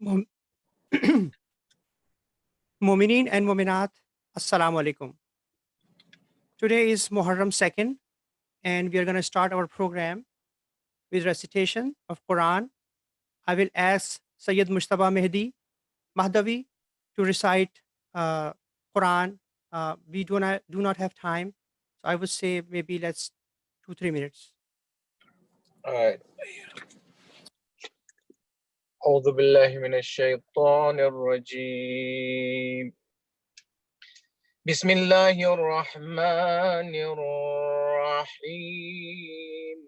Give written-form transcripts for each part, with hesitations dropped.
Mom- Mu'mineen and Mu'minat, Assalamu alaikum. Today is Muharram 2nd, and we are going to start our program with recitation of Quran. I will ask Sayyid Mushtaba Mehdi Mahdavi to recite uh, Quran. We do not have time, so I would say maybe let's 2-3 minutes. All right. أعوذ بالله من الشيطان الرجيم بسم الله الرحمن الرحيم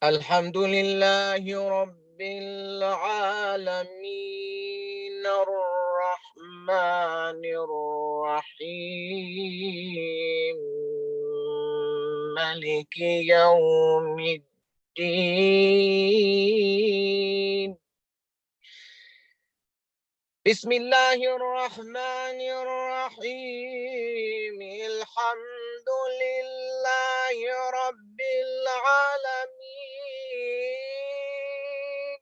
الحمد لله رب العالمين الرحمن الرحيم مالك يوم الدين بسم الله الرحمن الرحيم الحمد لله رب العالمين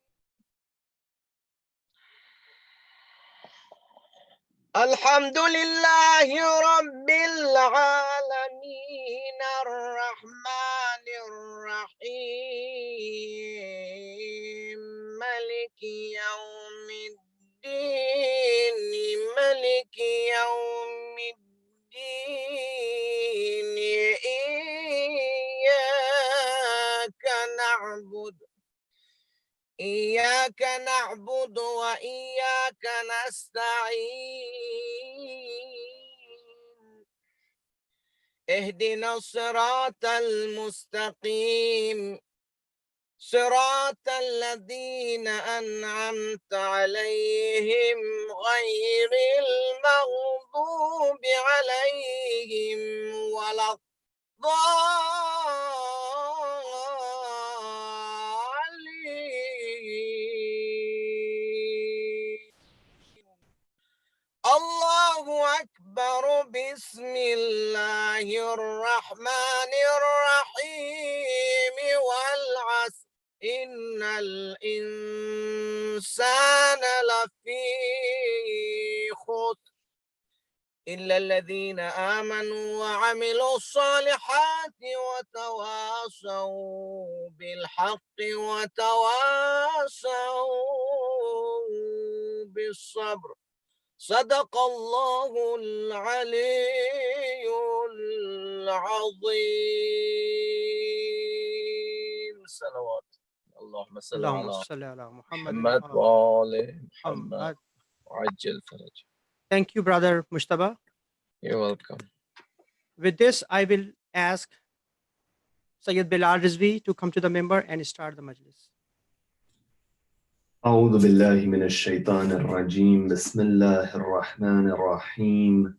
الحمد لله رب العالمين الرحمن الرحيم مالك يوم الدين مالك يوم الدين إياك نعبد وإياك نستعين اهدنا الصراط المستقيم صراط الذين أنعمت عليهم غير المغضوب عليهم ولا الضالين الله أكبر بسم الله الرحمن الرحيم والعصر إن الإنسان لفي خسر إلا الذين آمنوا وعملوا الصالحات وتواصوا بالحق وتواصوا بالصبر صدق الله العلي العظيم صلوات اللهم صل اللهم على salli ala Muhammad محمد وآل محمد Muhammad. وعجل فرج. Thank you, Brother Mushtaba. You're welcome. With this, I will ask Sayyid Bilal Rizvi to come to the member and start the majlis. أعوذ بالله من الشيطان الرجيم بسم الله الرحمن الرحيم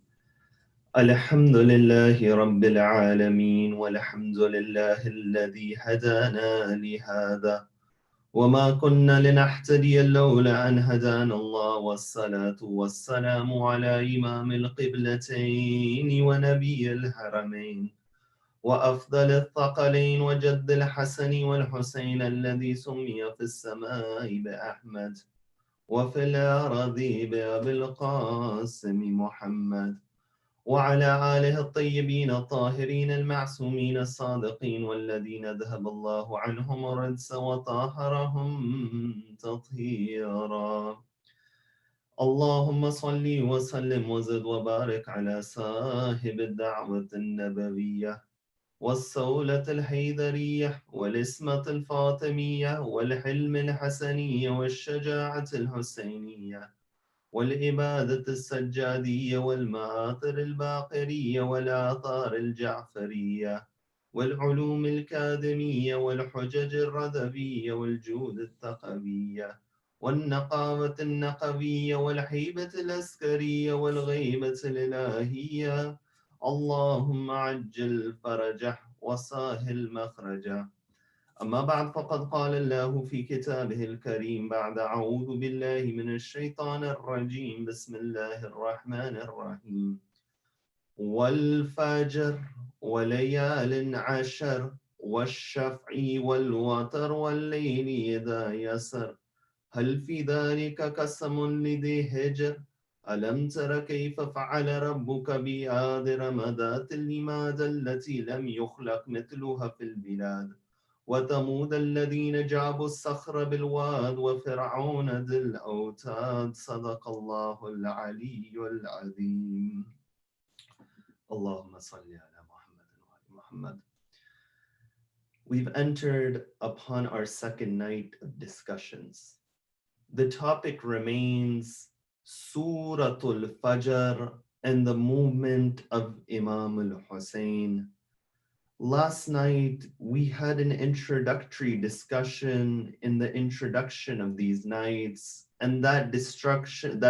الحمد لله رب العالمين والحمد لله الذي هدانا لهذا وما كنا لنهتدي لولا أن هدانا الله والصلاة والسلام على إمام القبلتين ونبي الحرمين وأفضل الثقلين وجد الحسن والحسين الذي سمي في السماء بأحمد وفي الأرض بأبي القاسم محمد وعلى آله الطيبين الطاهرين المعصومين الصادقين والذين ذهب الله عنهم الرجس وطهرهم تطهيرا اللهم صل وسلم وزد وبارك على صاحب الدعوة النبوية والصولة الحيدرية والإسمة الفاطمية والحلم الحسنية والشجاعة الحسينية والإبادة السجادية والمآثر الباقرية والآثار الجعفرية والعلوم الكاذمية والحجج الرذبية والجود الثقبية والنقاوة النقبية والهيبة العسكرية والغيبة الإلهية اللهم عجل فرجه وسهل مخرجه أما بعد فقد قال الله في كتابه الكريم بعد أعوذ بالله من الشيطان الرجيم بسم الله الرحمن الرحيم والفجر وليال عشر والشفع والوتر والليل إذا يسر هل في ذلك قسم لذي هجر ألم تر كيف فعل ربك بعاد رمضات لماذا التي لم يخلق مثلها في البلاد وثمود الذين جابوا الصخر بالواد وفرعون ذي الأوتاد صدق الله العلي العظيم اللهم صل على محمد وعلى محمد. We've entered upon our second night of discussions. The topic remains Suratul Fajr and the movement of Imam al-Hussein. Last night, we had an introductory discussion in the introduction of these nights, and that discussion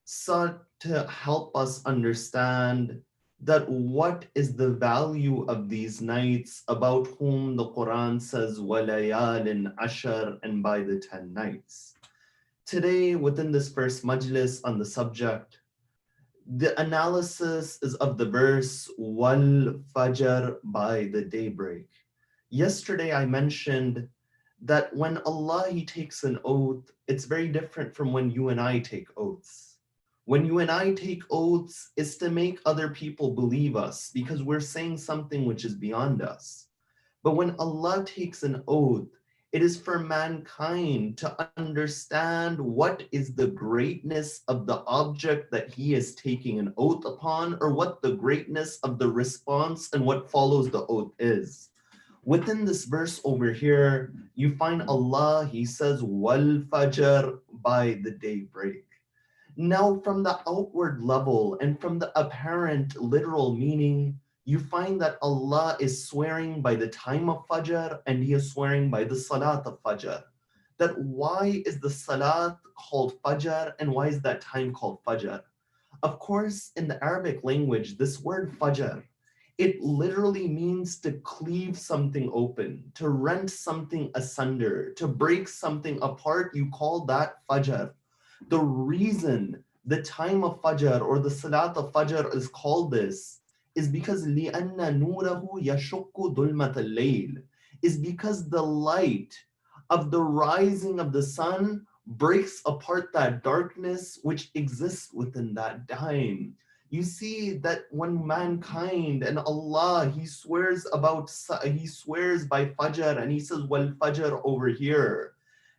sought to help us understand that what is the value of these nights about whom the Quran says walayalin ashar and by the 10 nights. Today, within this first majlis on the subject, the analysis is of the verse wal fajr by the daybreak. Yesterday I mentioned that when Allah He takes an oath, it's very different from when you and I take oaths. When you and I take oaths, is to make other people believe us because we're saying something which is beyond us. But when Allah takes an oath, it is for mankind to understand what is the greatness of the object that He is taking an oath upon, or what the greatness of the response and what follows the oath is. Within this verse over here, you find Allah, He says, wal fajr by the daybreak. Now, from the outward level and from the apparent literal meaning, you find that Allah is swearing by the time of Fajr and He is swearing by the Salat of Fajr. That why is the Salat called Fajr and why is that time called Fajr? Of course, in the Arabic language, this word Fajr, it literally means to cleave something open, to rent something asunder, to break something apart. You call that Fajr. The reason the time of Fajr or the Salat of Fajr is called this is because لِأَنَّ نُورَهُ يَشُقُّ ظُلْمَةَ اللَّيْلِ is because the light of the rising of the sun breaks apart that darkness which exists within that time. You see that when mankind and Allah, He swears by Fajr and He says, wal Fajr over here.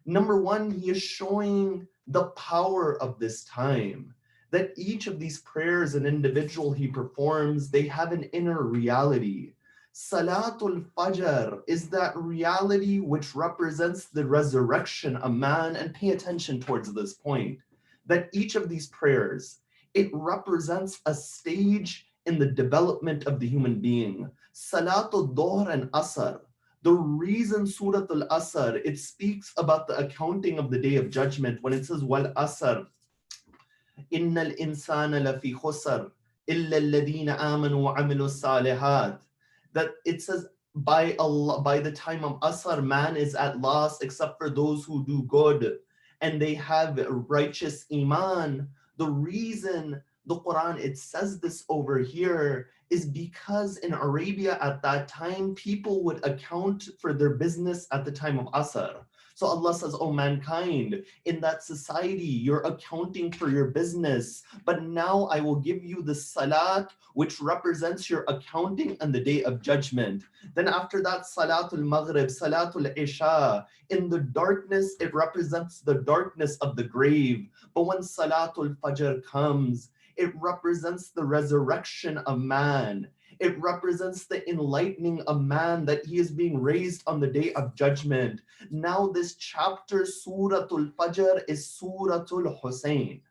Number one, He is showing the power of this time, that each of these prayers an individual he performs, they have an inner reality. Salatul Fajr is that reality which represents the resurrection of man, and pay attention towards this point, that each of these prayers, it represents a stage in the development of the human being. Salatul Dhuhr and Asr, the reason Surah Al-Asr, it speaks about the accounting of the Day of Judgment when it says, Wal Asr, Innal insana lafi khusr, illa alladhina amanu wa amilu salihat. That it says, by Allah, by the time of Asr, man is at loss except for those who do good and they have righteous iman. The reason the Quran, it says this over here, is because in Arabia at that time, people would account for their business at the time of Asr. So Allah says, oh mankind, in that society, you're accounting for your business, but now I will give you the salat, which represents your accounting on the day of judgment. Then after that, Salatul Maghrib, Salatul Isha, in the darkness, it represents the darkness of the grave. But when Salatul Fajr comes, it represents the resurrection of man. It represents the enlightening of man, that he is being raised on the day of judgment. Now this chapter, Suratul Fajr, is Suratul Hussein.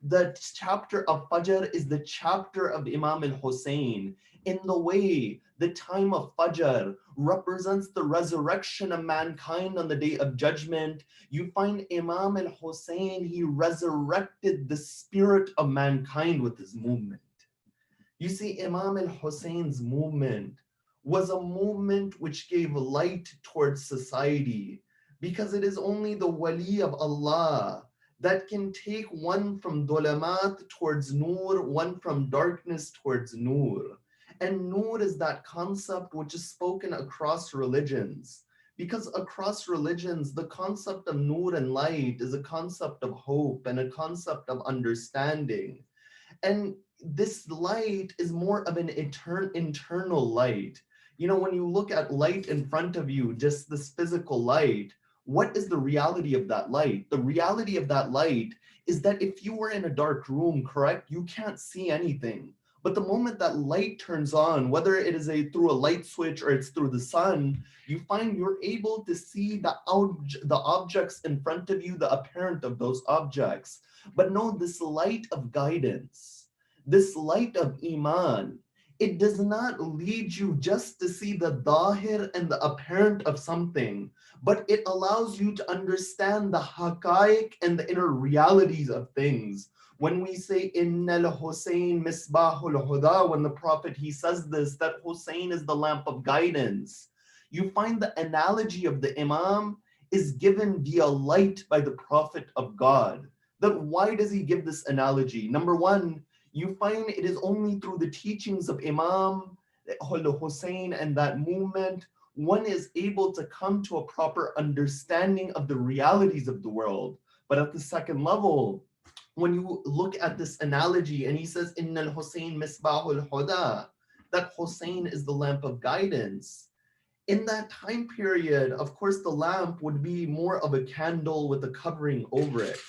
The chapter of Fajr is the chapter of Imam al-Hussein. In the way, the time of Fajr represents the resurrection of mankind on the day of judgment. You find Imam al-Hussein, he resurrected the spirit of mankind with his movement. You see, Imam al-Hussein's movement was a movement which gave light towards society, because it is only the wali of Allah that can take one from dhulamat towards nur, one from darkness towards nur. And Nur is that concept which is spoken across religions. Because across religions, the concept of Nur and light is a concept of hope and a concept of understanding. And this light is more of an internal light. You know, when you look at light in front of you, just this physical light, what is the reality of that light? The reality of that light is that if you were in a dark room, correct, you can't see anything. But the moment that light turns on, whether it is through a light switch or it's through the sun, you find you're able to see the objects in front of you, the apparent of those objects. But no, this light of guidance, this light of Iman, it does not lead you just to see the dahir and the apparent of something, but it allows you to understand the haqaiq and the inner realities of things. When we say Innal Hussein Misbahul Huda, when the Prophet he says this, that Hussein is the lamp of guidance, you find the analogy of the Imam is given via light by the Prophet of God. That why does he give this analogy? Number one, you find it is only through the teachings of Imam Hussein and that movement one is able to come to a proper understanding of the realities of the world. But at the second level, when you look at this analogy and he says, Innal Hussein Misbahul Huda, that Hussein is the lamp of guidance. In that time period, of course, the lamp would be more of a candle with a covering over it.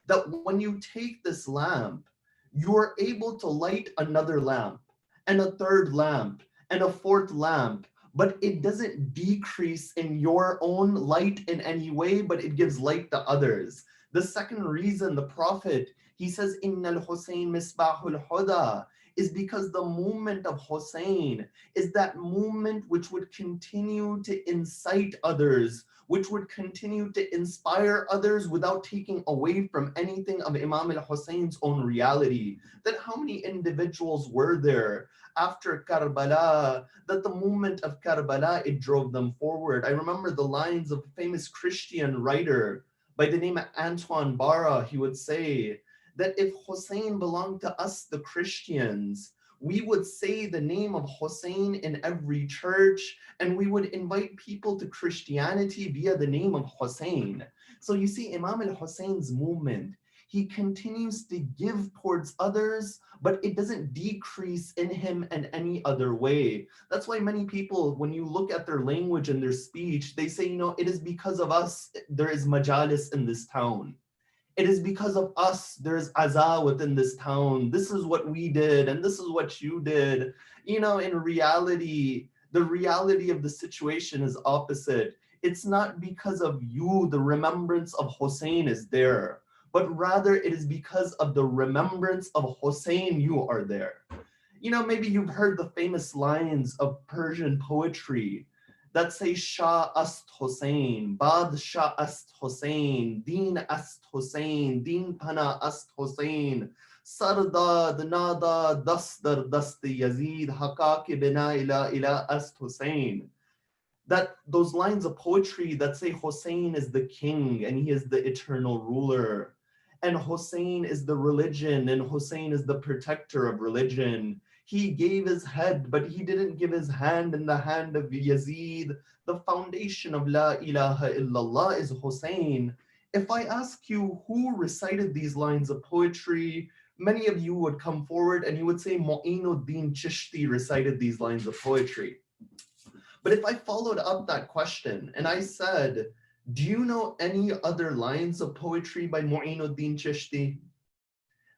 That when you take this lamp, you're able to light another lamp and a third lamp and a fourth lamp, but it doesn't decrease in your own light in any way, but it gives light to others. The second reason the Prophet, he says, Innal Hussein Misbahul Huda, is because the movement of Hussein is that movement which would continue to incite others, which would continue to inspire others without taking away from anything of Imam al-Hussein's own reality. That how many individuals were there after Karbala, that the movement of Karbala, it drove them forward. I remember the lines of a famous Christian writer by the name of Antoine Barra. He would say that if Hussein belonged to us, the Christians, we would say the name of Hussein in every church, and we would invite people to Christianity via the name of Hussein. So you see, Imam al-Hussein's movement, he continues to give towards others, but it doesn't decrease in him in any other way. That's why many people, when you look at their language and their speech, they say, you know, it is because of us, there is majalis in this town. It is because of us, there's aza within this town. This is what we did, and this is what you did. You know, in reality, the reality of the situation is opposite. It's not because of you, the remembrance of Hussein is there, but rather it is because of the remembrance of Hussein you are there. You know, maybe you've heard the famous lines of Persian poetry that say Shah ast Hussein, Bad Shah ast Hussein, Deen ast Hussein, Deen Pana ast Hussein, Sardad Nada Dastar Dasti Yazid, Hakaki Bina ila ast Hussein. That those lines of poetry that say Hussein is the king and he is the eternal ruler, and Hussein is the religion and Hussein is the protector of religion. He gave his head, but he didn't give his hand in the hand of Yazid. The foundation of La ilaha illallah is Hussein. If I ask you who recited these lines of poetry, many of you would come forward and you would say Mu'inuddin Chishti recited these lines of poetry. But if I followed up that question and I said, do you know any other lines of poetry by Mu'inuddin Chishti?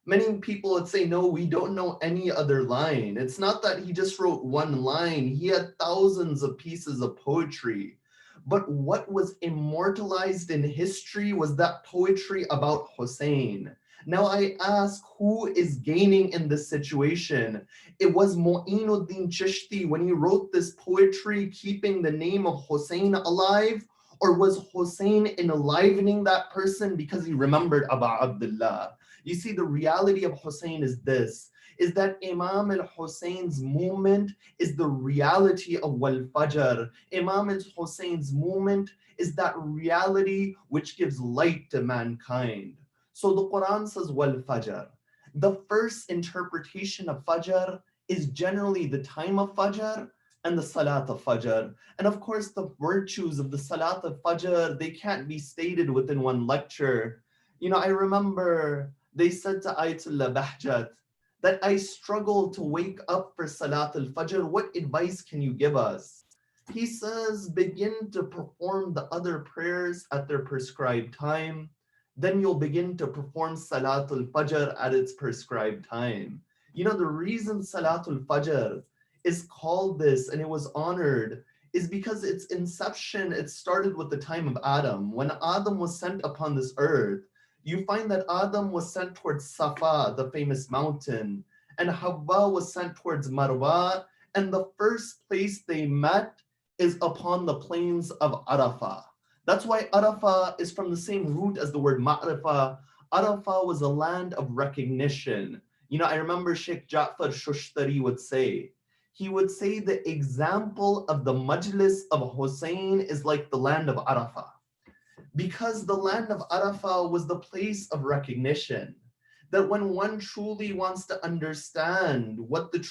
Many people would say, no, we don't know any other line. It's not that he just wrote one line. He had thousands of pieces of poetry. But what was immortalized in history was that poetry about Hussein. Now I ask, who is gaining in this situation? It was Mu'inuddin Chishti when he wrote this poetry, keeping the name of Hussein alive, or was Hussein enlivening that person because he remembered Abu Abdullah? You see, the reality of Hussein is this, is that Imam al-Hussein's movement is the reality of Wal Fajr. Imam al-Hussein's movement is that reality which gives light to mankind. So the Quran says Wal Fajr. The first interpretation of Fajr is generally the time of Fajr and the Salat of Fajr. And of course, the virtues of the Salat of Fajr, they can't be stated within one lecture. I remember they said to Ayatollah Bahjat that I struggle to wake up for Salat al-Fajr. What advice can you give us? He says, begin to perform the other prayers at their prescribed time. Then you'll begin to perform Salatul Fajr at its prescribed time. The reason Salatul Fajr is called this and it was honored is because its inception, it started with the time of Adam. When Adam was sent upon this earth, you find that Adam was sent towards Safa, the famous mountain, and Hawa was sent towards Marwa, and the first place they met is upon the plains of Arafah. That's why Arafah is from the same root as the word Ma'rifah. Arafah was a land of recognition. I remember Sheikh Ja'far Shushtari would say the example of the majlis of Hussein is like the land of Arafah. Because the land of Arafah was the place of recognition. That when one truly wants to understand what the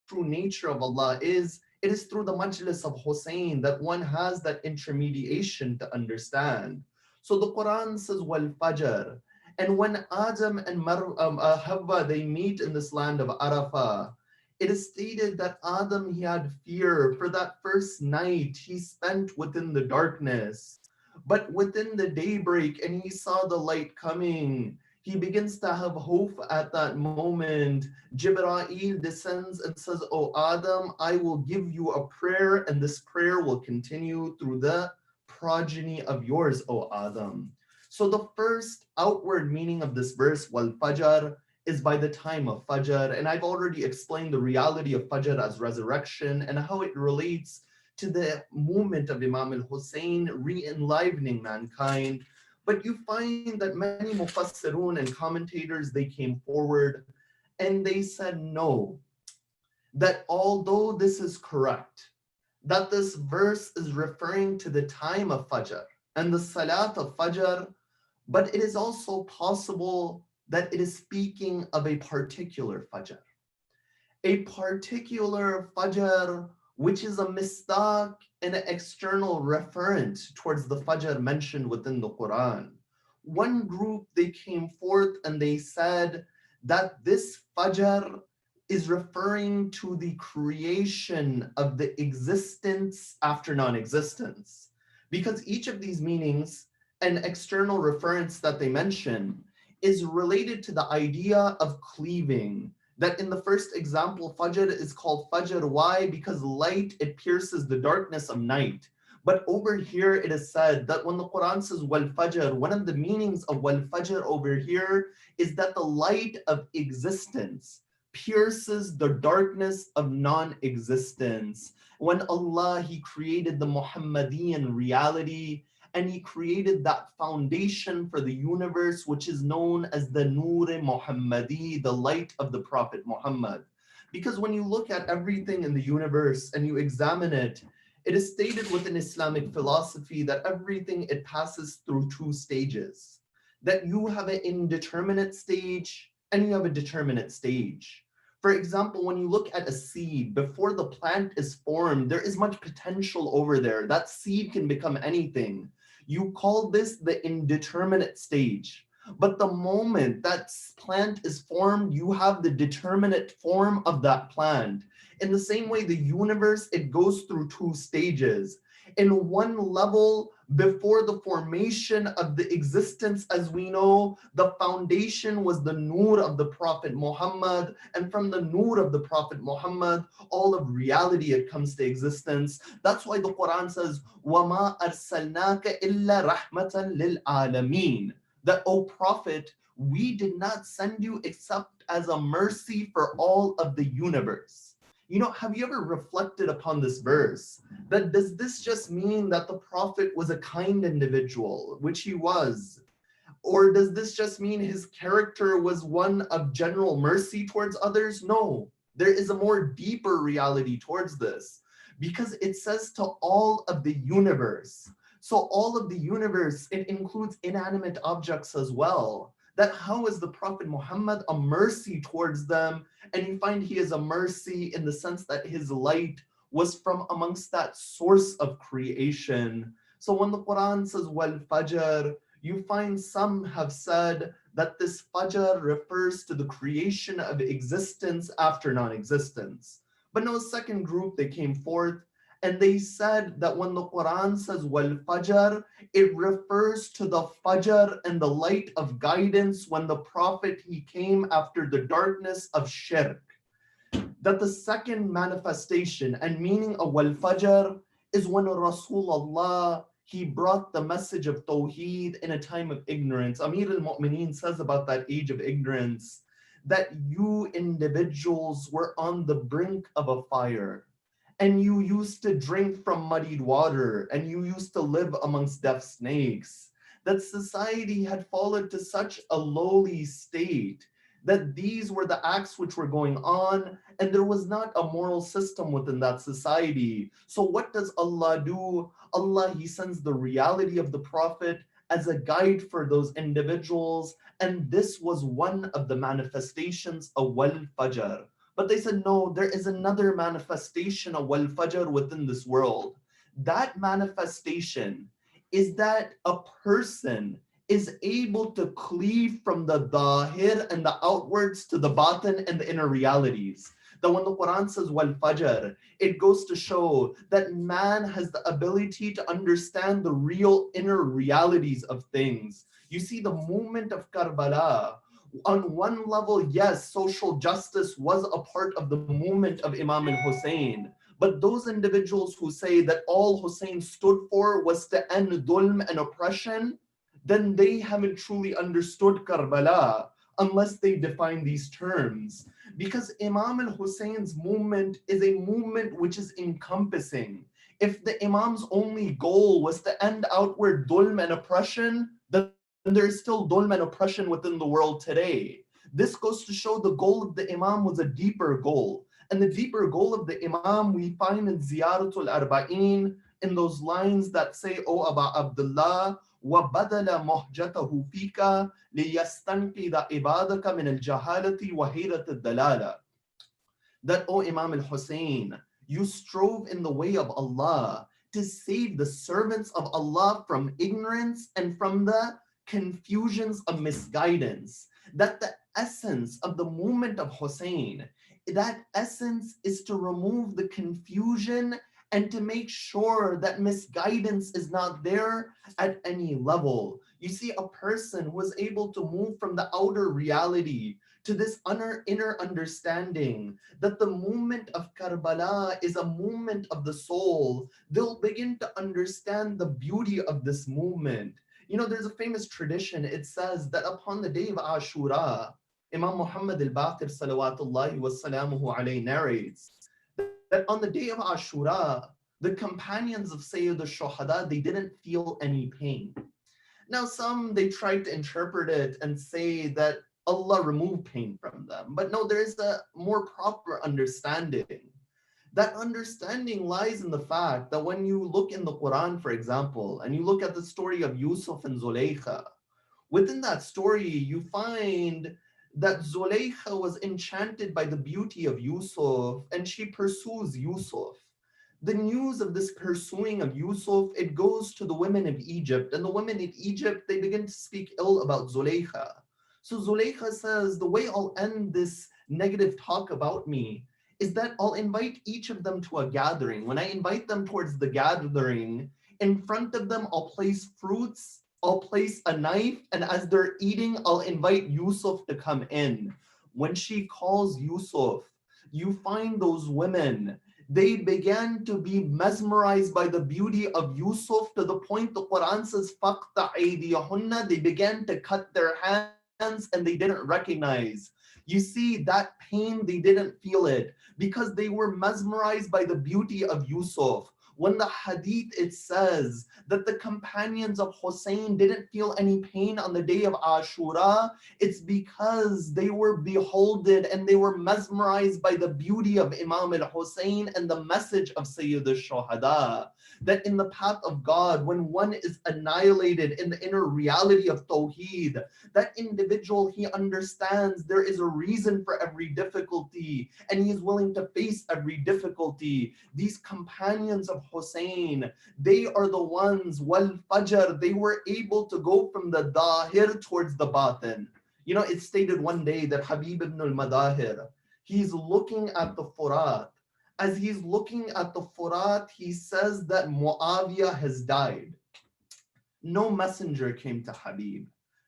true nature of Allah is, it is through the majlis of Hussein that one has that intermediation to understand. So the Quran says, wal fajr. And when Adam and Hawa, they meet in this land of Arafah, it is stated that Adam, he had fear for that first night he spent within the darkness. But within the daybreak, and he saw the light coming, he begins to have hope at that moment. Jibreel descends and says, "Oh Adam, I will give you a prayer, and this prayer will continue through the progeny of yours, O Adam." So the first outward meaning of this verse, wal fajr, is by the time of Fajr. And I've already explained the reality of Fajr as resurrection and how it relates to the movement of Imam al-Hussein re-enlivening mankind. But you find that many mufassirun and commentators, they came forward and they said no, that although this is correct, that this verse is referring to the time of Fajr and the Salat of Fajr, but it is also possible that it is speaking of a particular Fajr. A particular Fajr which is a mistaq and an external reference towards the Fajr mentioned within the Quran. One group, they came forth and they said that this Fajr is referring to the creation of the existence after non-existence. Because each of these meanings, an external reference that they mention, is related to the idea of cleaving. That in the first example, Fajr is called Fajr. Why? Because light, it pierces the darkness of night. But over here, it is said that when the Quran says Wal Fajr, one of the meanings of Wal Fajr over here is that the light of existence pierces the darkness of non-existence. When Allah, He created the Muhammadian reality, and He created that foundation for the universe, which is known as the Noor-e Muhammadi, the light of the Prophet Muhammad. Because when you look at everything in the universe and you examine it, it is stated within Islamic philosophy that everything, it passes through two stages. That you have an indeterminate stage and you have a determinate stage. For example, when you look at a seed, before the plant is formed, there is much potential over there. That seed can become anything. You call this the indeterminate stage. But the moment that plant is formed, you have the determinate form of that plant. In the same way, the universe, it goes through two stages. In one level, before the formation of the existence, as we know, the foundation was the Noor of the Prophet Muhammad. And from the Noor of the Prophet Muhammad, all of reality, it comes to existence. That's why the Quran says, وَمَا أَرْسَلْنَاكَ إِلَّا رَحْمَةً لِلْعَالَمِينَ. That, O Prophet, we did not send you except as a mercy for all of the universe. Have you ever reflected upon this verse? That does this just mean that the Prophet was a kind individual, which he was? Or does this just mean his character was one of general mercy towards others? No, there is a more deeper reality towards this, because it says to all of the universe. So all of the universe, it includes inanimate objects as well. That how is the Prophet Muhammad a mercy towards them? And you find he is a mercy in the sense that his light was from amongst that source of creation. So when the Quran says wal fajr, you find some have said that this fajr refers to the creation of existence after non-existence. But no, second group, they came forth and they said that when the Quran says wal fajr, it refers to the fajr and the light of guidance when the Prophet he came after the darkness of shirk. That the second manifestation and meaning of wal fajr is when Rasulullah he brought the message of Tawheed in a time of ignorance. Amir al-Mu'mineen says about that age of ignorance that you individuals were on the brink of a fire and you used to drink from muddied water and you used to live amongst deaf snakes. That society had fallen to such a lowly state that these were the acts which were going on, and there was not a moral system within that society. So, what does Allah do? Allah, He sends the reality of the Prophet as a guide for those individuals, and this was one of the manifestations of Wal Fajr. But they said, no, there is another manifestation of Wal Fajr within this world. That manifestation is that a person is able to cleave from the Dahir and the outwards to the Batin and the inner realities. That when the Quran says Wal Fajr, it goes to show that man has the ability to understand the real inner realities of things. You see, the movement of Karbala, on one level, yes, social justice was a part of the movement of Imam al-Hussein. But those individuals who say that all Hussein stood for was to end dhulm and oppression, then they haven't truly understood Karbala unless they define these terms. Because Imam al-Hussein's movement is a movement which is encompassing. If the Imam's only goal was to end outward dhulm and oppression, then there is still dhulm and oppression within the world today. This goes to show the goal of the Imam was a deeper goal. And the deeper goal of the Imam we find in Ziyaratul Arba'in, in those lines that say, O Aba Abdullah, وَبَدَلَ مُهْجَتَهُ فِيكَ لِيَسْتَنْقِذَ عِبَادَكَ مِنَ الْجَهَالَةِ وَهِيرَةِ الدَّلَالَةِ. That, O Imam al-Hussein, you strove in the way of Allah to save the servants of Allah from ignorance and from the confusions of misguidance. That the essence of the movement of Hussein, that essence is to remove the confusion and to make sure that misguidance is not there at any level. You see, a person who is able to move from the outer reality to this inner understanding that the movement of Karbala is a movement of the soul, they'll begin to understand the beauty of this movement. You know, there's a famous tradition. It says that upon the day of Ashura, Imam Muhammad al-Baqir salawatullahi wa salamuhu alayhi narrates that on the day of Ashura, the companions of Sayyid al-Shuhada, they didn't feel any pain. Now, some, they tried to interpret it and say that Allah removed pain from them. But no, there is a more proper understanding. That understanding lies in the fact that when you look in the Quran, for example, and you look at the story of Yusuf and Zulaykha, within that story, you find that Zulaykha was enchanted by the beauty of Yusuf and she pursues Yusuf. The news of this pursuing of Yusuf, it goes to the women of Egypt, and the women in Egypt, they begin to speak ill about Zulaykha. So Zulaykha says, the way I'll end this negative talk about me is that I'll invite each of them to a gathering. When I invite them towards the gathering, in front of them, I'll place fruits, I'll place a knife, and as they're eating, I'll invite Yusuf to come in. When she calls Yusuf, you find those women, they began to be mesmerized by the beauty of Yusuf to the point the Quran says, فَقْطَعْ أَيْدِيَهُنَّ, they began to cut their hands and they didn't recognize. You see, that pain, they didn't feel it because they were mesmerized by the beauty of Yusuf. When the hadith, it says that the companions of Hussein didn't feel any pain on the day of Ashura, it's because they were beholden and they were mesmerized by the beauty of Imam al-Hussein and the message of Sayyid al-Shuhada. that in the path of God, when one is annihilated in the inner reality of Tawheed, that individual, he understands there is a reason for every difficulty and he is willing to face every difficulty. These companions of Hussein, they are the ones, wal fajr, they were able to go from the dahir towards the batin. You know, it's stated one day that Habib ibn al-Madahir, he's looking at the Furat. As he's looking at the Furat, he says that Muawiyah has died. No messenger came to Habib.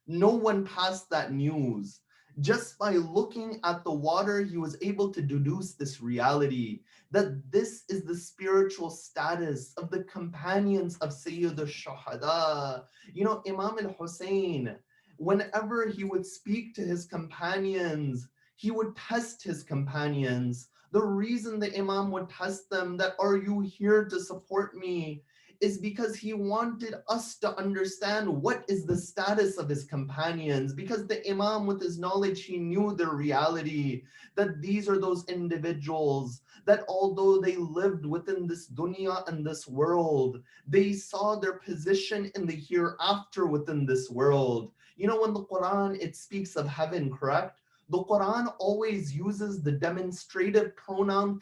No one passed that news. Just by looking at the water, he was able to deduce this reality that this is the spiritual status of the companions of Sayyid al-Shuhada. You know, Imam al-Hussein, whenever he would speak to his companions, he would test his companions. The reason the Imam would test them, that are you here to support me, is because he wanted us to understand what is the status of his companions. Because the Imam, with his knowledge, he knew the reality that these are those individuals that although they lived within this dunya and this world, they saw their position in the hereafter within this world. You know, when the Quran, it speaks of heaven, correct? The Quran always uses the demonstrative pronoun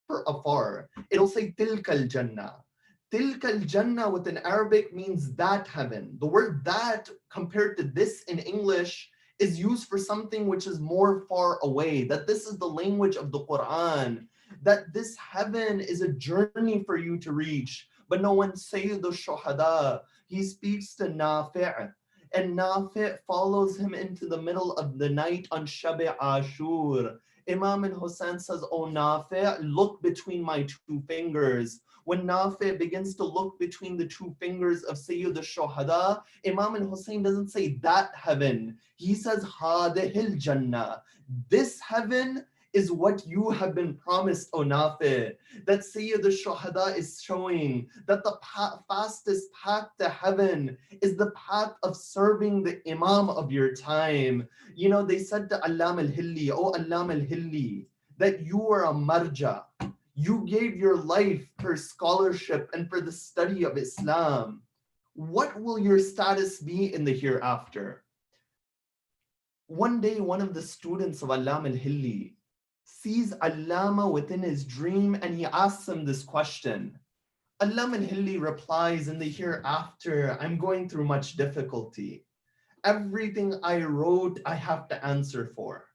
for afar. It'll say tilka al-jannah. Tilka al-jannah within Arabic means that heaven. The word that compared to this in English is used for something which is more far away, that this is the language of the Quran, that this heaven is a journey for you to reach. But no one, Sayyid al-Shuhada, he speaks to Nafi', and Nafi' follows him into the middle of the night on Shab-e Ashur. Imam al-Hussein says, "Oh Nafi', look between my two fingers." When Nafi' begins to look between the two fingers of Sayyid al-Shuhada, Imam al-Hussein doesn't say that heaven. He says, Hadihil Jannah. This heaven is what you have been promised, O Nafi'. That Sayyid al-Shuhada is showing that the fastest path to heaven is the path of serving the Imam of your time. You know, they said to Allam al-Hilli, "Oh Allam al-Hilli, that you are a marja. You gave your life for scholarship and for the study of Islam. What will your status be in the hereafter?" One day, one of the students of Allam al-Hilli sees Allama within his dream and he asks him this question. Allam al-Hilli replies, "In the hereafter, I'm going through much difficulty. Everything I wrote, I have to answer for.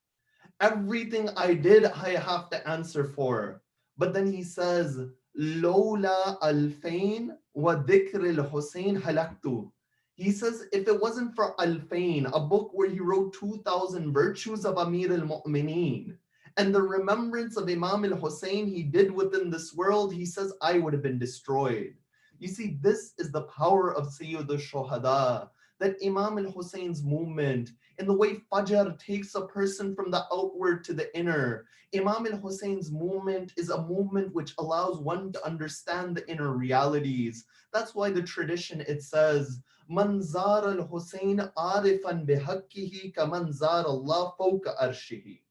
Everything I did, I have to answer for." But then he says, "Lola alfain wa dhikr al-Hussein halaktu." He says, if it wasn't for Alfain, a book where he wrote 2,000 virtues of Amir al-Mu'mineen, and the remembrance of Imam al-Hussein he did within this world, he says, I would have been destroyed. You see, this is the power of Sayyid al-Shuhada, that Imam al-Hussein's movement, in the way Fajr takes a person from the outward to the inner, Imam al-Hussein's movement is a movement which allows one to understand the inner realities. That's why the tradition, it says, "Man zara al-Hussein arifan bihaqqihi kaman zara Allah fawqa arshihi."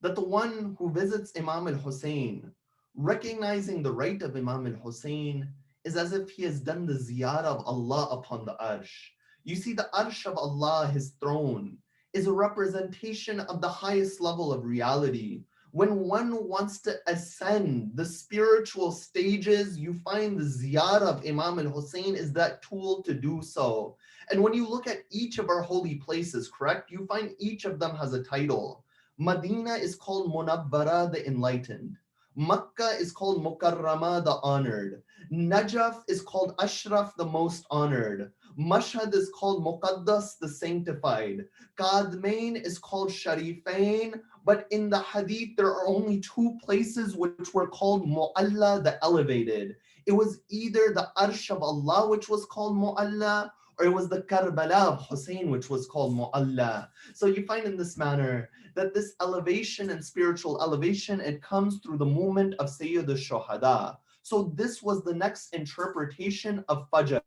That the one who visits Imam al-Hussein, recognizing the right of Imam al-Hussein, is as if he has done the ziyarah of Allah upon the arsh. You see, the arsh of Allah, his throne, is a representation of the highest level of reality. When one wants to ascend the spiritual stages, you find the ziyarah of Imam al-Hussein is that tool to do so. And when you look at each of our holy places, correct, you find each of them has a title. Medina is called Munawwara, the enlightened. Makkah is called Mukarrama, the honored. Najaf is called Ashraf, the most honored. Mashhad is called Muqaddas, the sanctified. Qadmain is called Sharifain, but in the hadith there are only two places which were called Mu'alla, the elevated. It was either the Arsh of Allah, which was called Mu'alla, or it was the Karbala of Hussein, which was called Mu'alla. So you find in this manner that this elevation and spiritual elevation, it comes through the movement of Sayyid al-Shuhada. So this was the next interpretation of Fajr.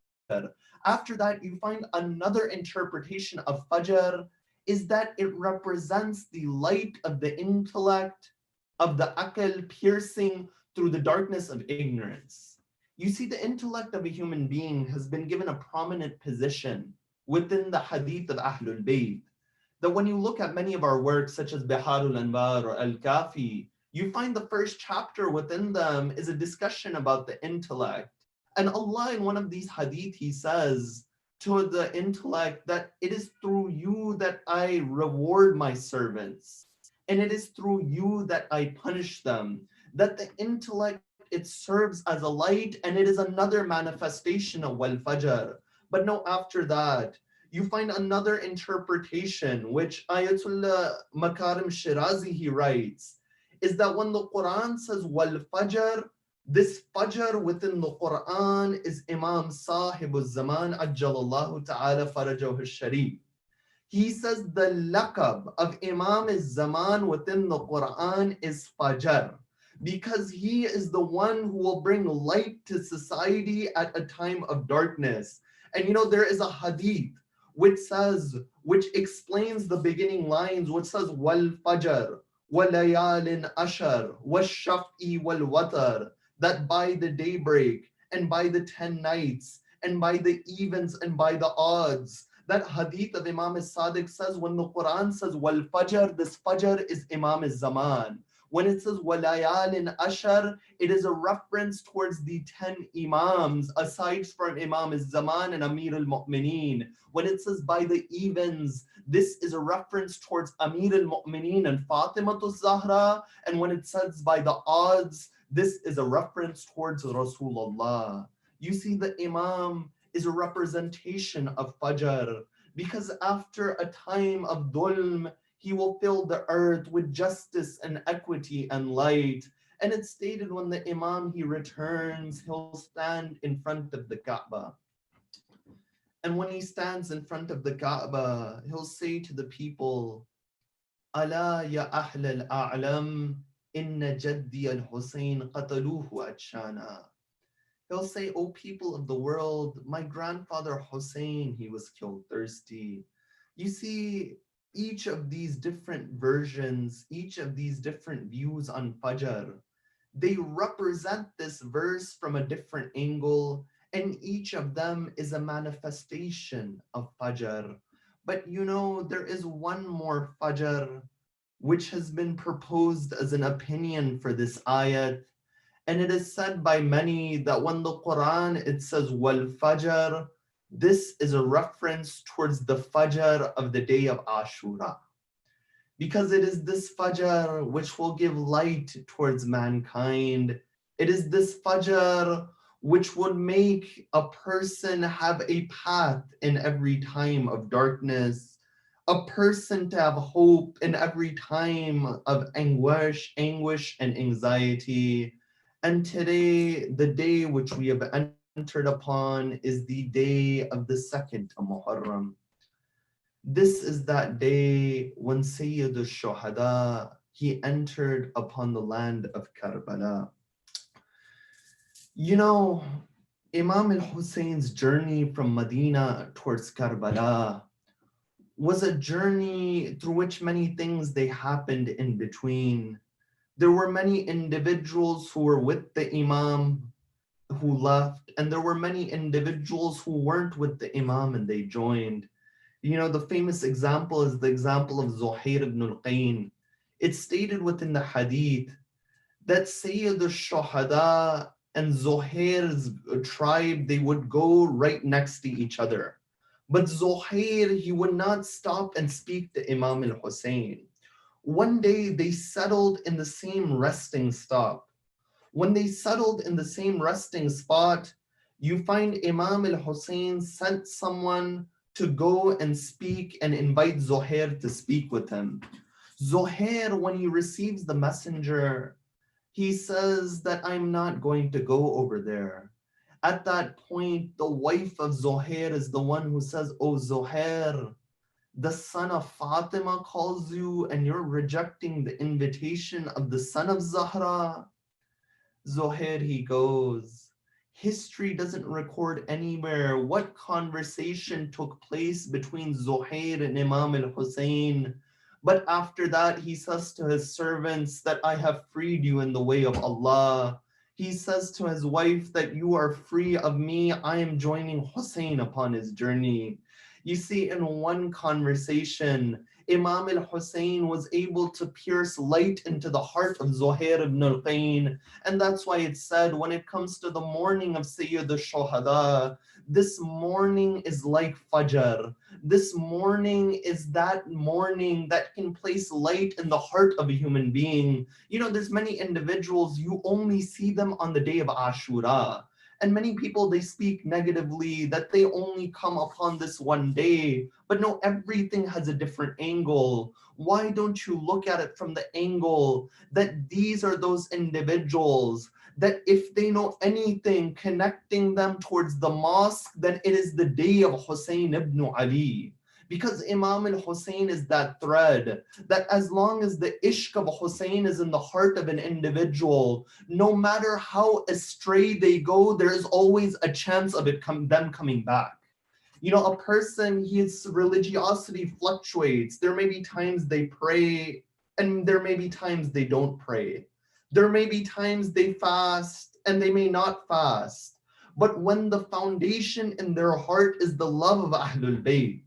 After that, you find another interpretation of Fajr is that it represents the light of the intellect, of the aql piercing through the darkness of ignorance. You see, the intellect of a human being has been given a prominent position within the hadith of Ahlul Bayt. That when you look at many of our works, such as Biharul Anwar or Al Kafi, you find the first chapter within them is a discussion about the intellect. And Allah, in one of these hadith, He says to the intellect that it is through you that I reward my servants, and it is through you that I punish them. That the intellect, it serves as a light, and it is another manifestation of Wal Fajr. But no, after that, you find another interpretation, which Ayatollah Makarim Shirazi, he writes, is that when the Quran says Wal Fajr, this Fajr within the Quran is Imam Sahib al-Zaman Ajjalallahu Ta'ala Farajahu Sharif. He says the laqab of Imam al-Zaman within the Quran is Fajr, because he is the one who will bring light to society at a time of darkness. And you know, there is a hadith which explains the beginning lines, which says, Wal Fajr, walayalin ashar, washaf'i wal watar, that by the daybreak and by the 10 nights and by the evens and by the odds. That hadith of Imam al-Sadiq says, when the Quran says Wal Fajr, this Fajr is Imam al-Zaman. When it says walayalin ashar, it is a reference towards the 10 imams, aside from Imam al-Zaman and Amir al-Mu'mineen. When it says by the evens, this is a reference towards Amir al-Mu'mineen and Fatima al-Zahra. And when it says by the odds, this is a reference towards Rasulullah. You see, the Imam is a representation of Fajr, because after a time of dhulm, he will fill the earth with justice and equity and light. And it's stated when the Imam, he returns, he'll stand in front of the Kaaba. And when he stands in front of the Kaaba, he'll say to the people, Ala ya ahl al-a'lam, inna jaddi al-Husayn qataluhu atshana. He'll say, O people of the world, my grandfather Hussein, he was killed thirsty. You see, each of these different versions, each of these different views on Fajr, they represent this verse from a different angle, and each of them is a manifestation of Fajr. But you know, there is one more Fajr which has been proposed as an opinion for this ayat. And it is said by many that when the Quran, it says Wal Fajr, this is a reference towards the Fajr of the day of Ashura. Because it is this Fajr which will give light towards mankind. It is this Fajr which would make a person have a path in every time of darkness, a person to have hope in every time of anguish and anxiety. And today, the day which we have entered upon is the day of the second of Muharram. This is that day when Sayyid al-Shuhada, he entered upon the land of Karbala. You know, Imam al-Husayn's journey from Medina towards Karbala was a journey through which many things they happened in between. There were many individuals who were with the Imam who left, and there were many individuals who weren't with the Imam and they joined. You know, the famous example is the example of Zuhair ibn al-Qayn. It's stated within the hadith that Sayyid al-Shuhada and Zuhair's tribe, they would go right next to each other. But Zuhair, he would not stop and speak to Imam al-Husayn. One day they settled in the same resting stop. When they settled in the same resting spot, you find Imam al-Husayn sent someone to go and speak and invite Zuhair to speak with him. Zuhair, when he receives the messenger, he says that I'm not going to go over there. At that point, the wife of Zuhair is the one who says, Oh Zuhair, the son of Fatima calls you and you're rejecting the invitation of the son of Zahra. Zuhair, he goes. History doesn't record anywhere what conversation took place between Zuhair and Imam al-Husayn. But after that, he says to his servants that I have freed you in the way of Allah. He says to his wife that you are free of me. I am joining Hussein upon his journey. You see, in one conversation, Imam al-Hussein was able to pierce light into the heart of Zuhair ibn al-Qayn. And that's why it's said when it comes to the morning of Sayyid al-Shuhada, this morning is like Fajr. This morning is that morning that can place light in the heart of a human being. You know, there's many individuals, you only see them on the day of Ashura. And many people, they speak negatively that they only come upon this one day. But no, everything has a different angle. Why don't you look at it from the angle that these are those individuals that if they know anything connecting them towards the mosque, then it is the day of Hussein ibn Ali. Because Imam al-Hussein is that thread, that as long as the ishq of Hussein is in the heart of an individual, no matter how astray they go, there is always a chance of them coming back. You know, a person, his religiosity fluctuates. There may be times they pray, and there may be times they don't pray. There may be times they fast, and they may not fast. But when the foundation in their heart is the love of Ahlul Bayt,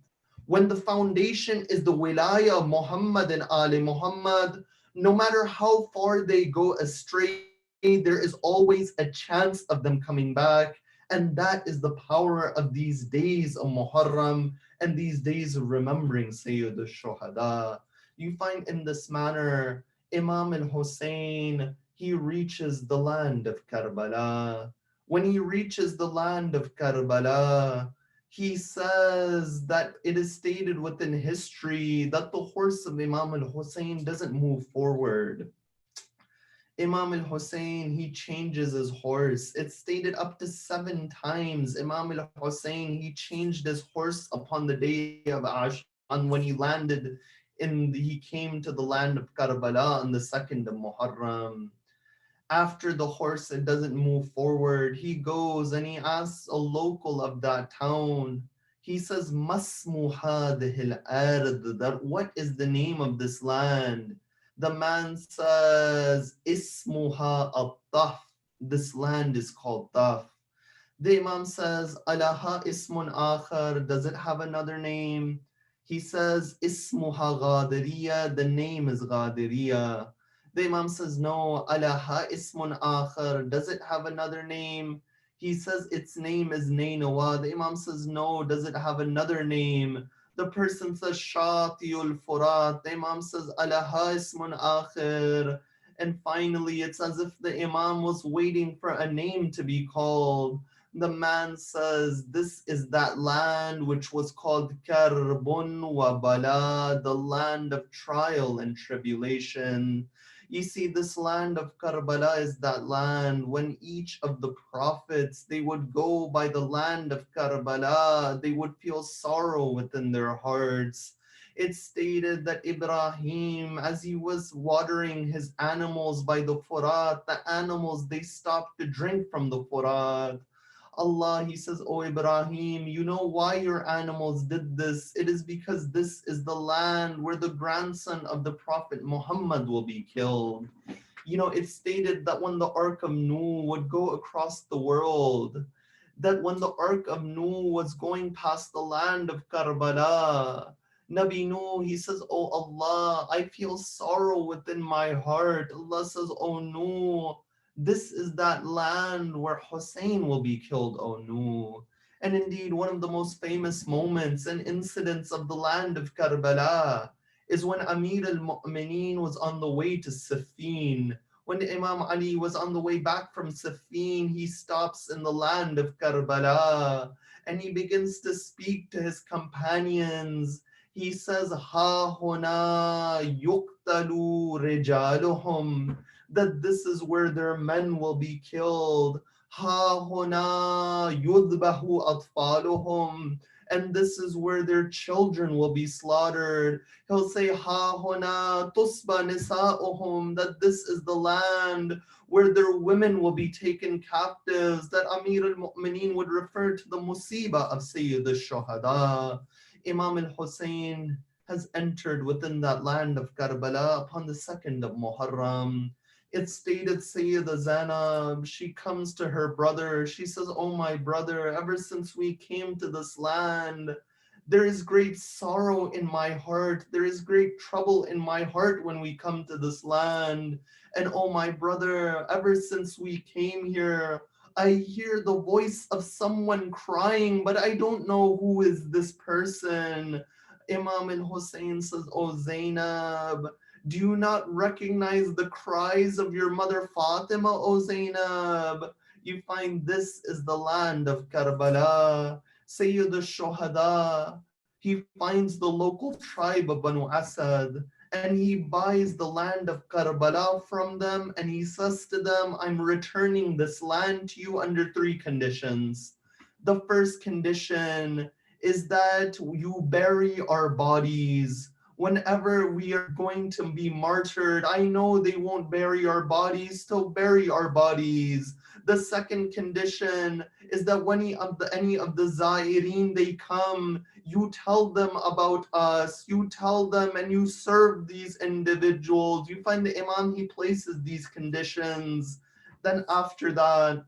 when the foundation is the wilayah of Muhammad and Ali Muhammad, no matter how far they go astray, there is always a chance of them coming back. And that is the power of these days of Muharram and these days of remembering Sayyid al-Shuhada. You find in this manner, Imam al-Hussein, he reaches the land of Karbala. When he reaches the land of Karbala, he says that it is stated within history that the horse of Imam al-Hussein doesn't move forward. Imam al-Hussein, he changes his horse. It's stated up to 7 times. Imam al-Hussein, he changed his horse upon the day of Ashura, when he landed he came to the land of Karbala on the 2nd of Muharram. After the horse, it doesn't move forward. He goes and he asks a local of that town. He says, Masmu hadhil ard, that what is the name of this land? The man says, Ismuha al-Taf. This land is called Taf. The Imam says, Alaha ismun akhar. Does it have another name? He says, Ismuha Ghadiriya. The name is Ghadiriya. The Imam says, no, Alaha ismun akhar. Does it have another name? He says, its name is Nainawa. The Imam says, no, does it have another name? The person says, Shatiul Furat. The Imam says, Alaha ismun akhir. And finally, it's as if the Imam was waiting for a name to be called. The man says, this is that land which was called Karbun wa Bala, the land of trial and tribulation. You see, this land of Karbala is that land when each of the prophets, they would go by the land of Karbala, they would feel sorrow within their hearts. It's stated that Ibrahim, as he was watering his animals by the Furat, the animals, they stopped to drink from the Furat. Allah, he says, O Ibrahim, you know why your animals did this? It is because this is the land where the grandson of the Prophet Muhammad will be killed. You know, it's stated that when the Ark of Noah would go across the world, that when the Ark of Noah was going past the land of Karbala, Nabi Nuh, he says, Oh Allah, I feel sorrow within my heart. Allah says, Oh Nuh, this is that land where Hussein will be killed, O Nuh. And indeed, one of the most famous moments and incidents of the land of Karbala is when Amir al-Mu'mineen was on the way to Siffin. When Imam Ali was on the way back from Siffin, he stops in the land of Karbala and he begins to speak to his companions. He says, Ha huna yuqtalu rijaluhum, that this is where their men will be killed. Ha huna yudbahu atfaluhum, and this is where their children will be slaughtered. He'll say, Ha huna tusba nisa'uhum, that this is the land where their women will be taken captives. That Amir al-Mu'mineen would refer to the musibah of Sayyid al-Shuhada. Imam al-Hussein has entered within that land of Karbala upon the 2nd of Muharram. It stated Sayyida Zainab, she comes to her brother. She says, "Oh, my brother, ever since we came to this land, there is great sorrow in my heart. There is great trouble in my heart when we come to this land. And oh, my brother, ever since we came here, I hear the voice of someone crying, but I don't know who is this person." Imam al-Hussein says, "Oh, Zainab, do you not recognize the cries of your mother Fatima, O Zainab? You find this is the land of Karbala. Sayyid al-Shuhada, he finds the local tribe of Banu Asad and he buys the land of Karbala from them and he says to them, I'm returning this land to you under three conditions. The first condition is that you bury our bodies whenever we are going to be martyred. I know they won't bury our bodies, still bury our bodies. The second condition is that when any of the Zairin they come, you tell them about us, you tell them and you serve these individuals. You find the Imam, he places these conditions. Then after that,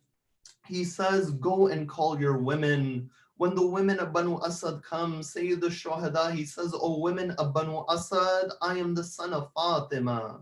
he says, go and call your women. When the women of Banu Asad come, Sayyid al-Shuhada, he says, O women of Banu Asad, I am the son of Fatima.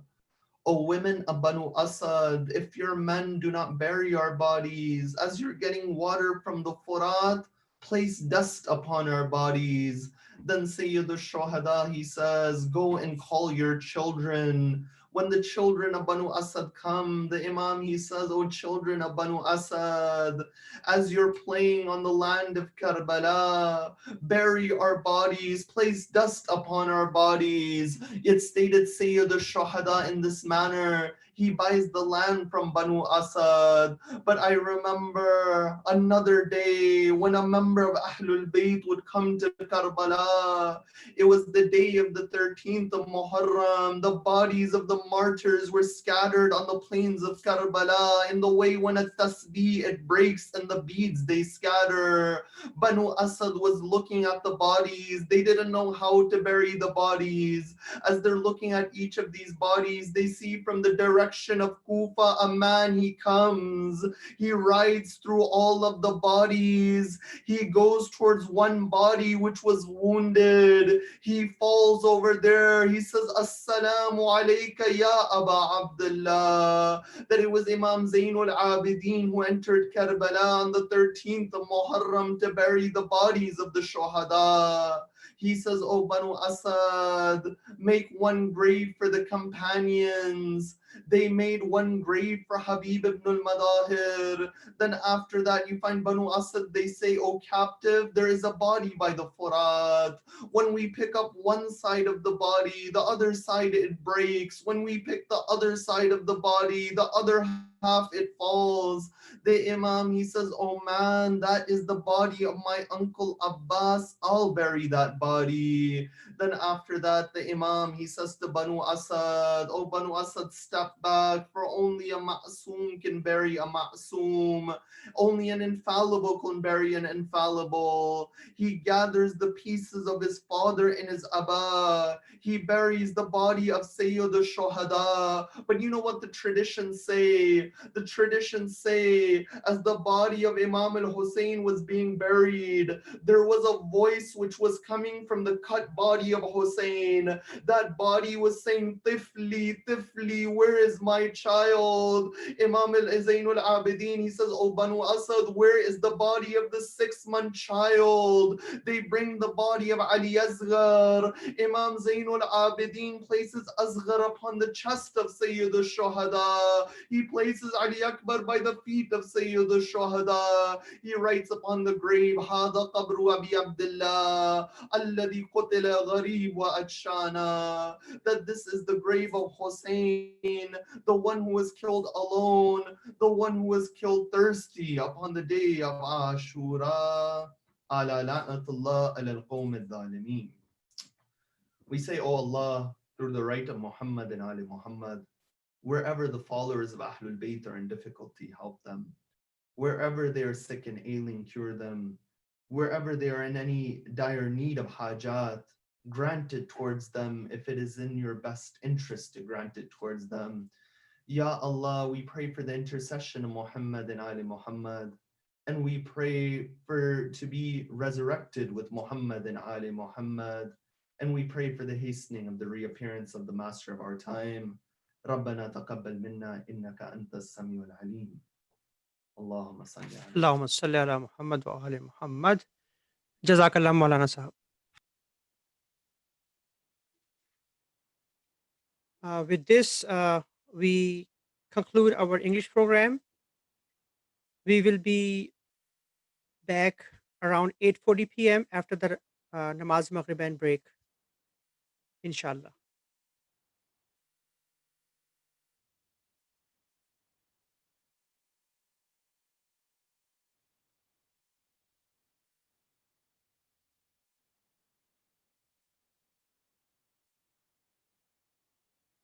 O women of Banu Asad, if your men do not bury our bodies, as you're getting water from the Furat, place dust upon our bodies. Then Sayyid al-Shuhada, he says, go and call your children. When the children of Banu Asad come, the Imam, he says, O children of Banu Asad, as you're playing on the land of Karbala, bury our bodies, place dust upon our bodies. It stated Sayyid al-Shuhada in this manner. He buys the land from Banu Asad. But I remember another day when a member of Ahlul Bayt would come to Karbala. It was the day of the 13th of Muharram. The bodies of the martyrs were scattered on the plains of Karbala in the way when a tasbih it breaks and the beads they scatter. Banu Asad was looking at the bodies. They didn't know how to bury the bodies. As they're looking at each of these bodies, they see from the direction of Kufa a man, he comes. He rides through all of the bodies. He goes towards one body which was wounded. He falls over there. He says, Assalamu alayka ya Aba Abdullah. That it was Imam Zainul Abidin who entered Karbala on the 13th of Muharram to bury the bodies of the Shuhada. He says, O Banu Asad, make one grave for the companions. They made one grave for Habib ibn al-Madahir. Then after that, you find Banu Asad, they say, O captive, there is a body by the Furat. When we pick up one side of the body, the other side it breaks. When we pick the other side of the body, the other half it falls. The Imam, he says, oh man, that is the body of my uncle Abbas. I'll bury that body. Then after that, the Imam, he says to Banu Asad, oh Banu Asad, step back, for only a ma'soom can bury a ma'soom. Only an infallible can bury an infallible. He gathers the pieces of his father in his Abba. He buries the body of Sayyid al-Shuhada. But you know what the traditions say? The traditions say, as the body of Imam al-Hussein was being buried, there was a voice which was coming from the cut body of Hussein. That body was saying, Tifli, Tifli, where is my child? Imam al-Zain al-Abidin, he says, oh Banu Asad, where is the body of the 6-month child? They bring the body of Ali Asghar. Imam Zain al-Abidin places Asghar upon the chest of Sayyid al-Shuhada. He places Ali Akbar by the feet of Sayyid al-Shuhada. He writes upon the grave, هذا قبر أبي عبد الله الذي قتل غريب وأجشانا. That this is the grave of Hussein, the one who was killed alone, the one who was killed thirsty upon the day of Ashura. على لعنة الله على القوم الظالمين. We say, oh Allah, through the right of Muhammad and Ali Muhammad, wherever the followers of Ahlul Bayt are in difficulty, help them. Wherever they are sick and ailing, cure them. Wherever they are in any dire need of hajat, grant it towards them if it is in your best interest to grant it towards them. Ya Allah, we pray for the intercession of Muhammad and Ali Muhammad. And we pray for to be resurrected with Muhammad and Ali Muhammad. And we pray for the hastening of the reappearance of the master of our time. ربنا تقبل منا إنك أنت السميع العليم. اللهم صل على Allahumma salli ala Muhammad wa ali Muhammad. Jazakallah Maulana Sahab. With this, we conclude our English program. We will be back around 8:40 p.m. after the Namaz Maghrib and break, inshallah.